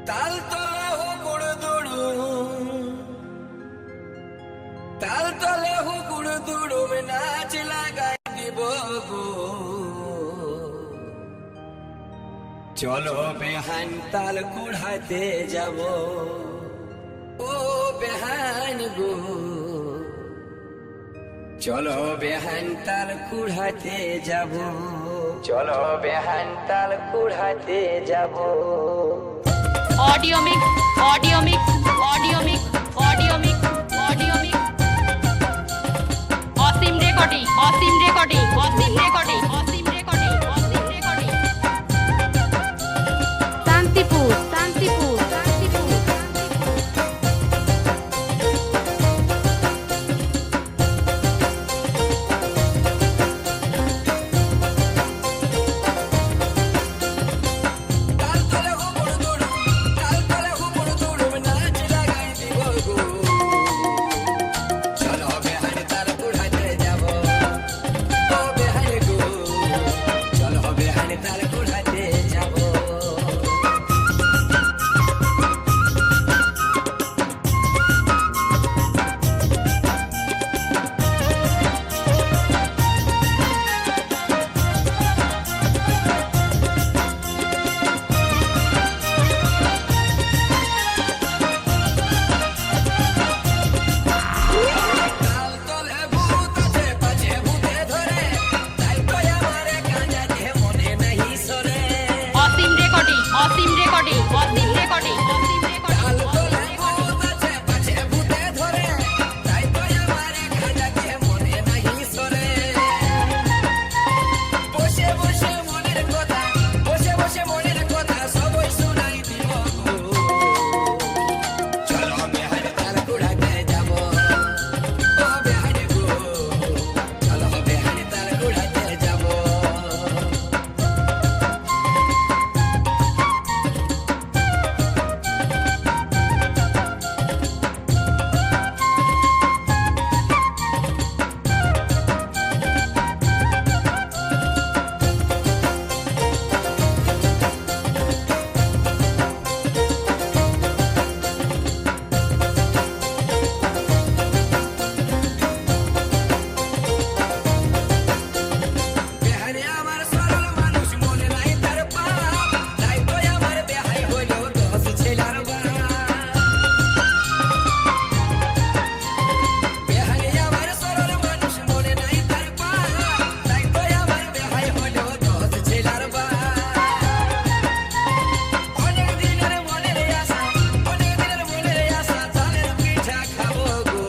তাল তলে হো গুড় দুড়ু তাল তলে হো গুড় দুড়ু নাচ লাগাই দিব গো চলো বেহান তাল কুড়াতে যাব ও বেহান গো চলো বেহান তাল কুড়াতে যাব চলো বেহান তাল কুড়াতে যাব audio mix audio mix audio mix audio mix audio mix Asim recording Asim recording Asim recording Asim recording Asim recording Shantipur Shantipur Shantipur তাল তলে হো গুড় দুড়ু তাল তলে হো গুড় দুড়ু নাচ লাগাই দিব গো চলো বেহান তাল কুড়াতে যাব ও বেহান গো চলো বেহান তাল কুড়াতে যাব তাল তলে ভূত আছে পাছে ভূতে ধরে তাই তো আমারে কাঁজা দিয়ে মনে নাহি সরে অসীম recording Asim recording Asim recording অসীম তাল রেকর্ডিং তলে ভূত আছে পাছে ভূতে ধরে তাই তো আমারে কাঁজা দিয়ে মনে নাহি সরে বসে বসে মনের কথা বসে বসে মনের কথা সবই শুনাই দিব গো চলো বেহান তাল কুড়াতে যাব ও বেহান গো চলো বেহান তাল কুড়াতে যাব বেহানে আমার সরল মানুষ মনে নাই তার পাপ তাই তো আমার বেহাই হইল দশ ছেলার বাপ বেহানে আমার সরল মানুষ মনে নাই তার পাপ তাই তো আমার বেহাই হইল দশ ছেলার বাপ অনেক দিনের মনের আশা তালের পিঠা খাবো গো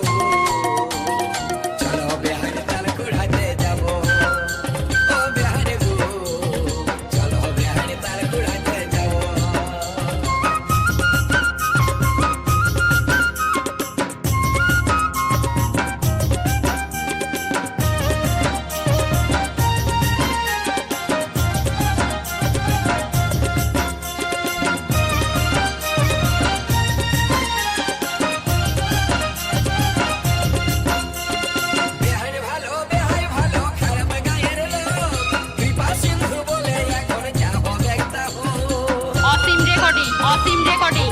চলো বেহান তাল কুড়াতে যাব ও বেহান গো চলো বেহান তাল কুড়াতে যাব বেহান ভালো বেহাই ভালো খারাপ গায়ের লোক কৃপা সিন্ধু বলে এখন যাব দেখতা হো অসীম রেকর্ডিং অসীম রেকর্ডিং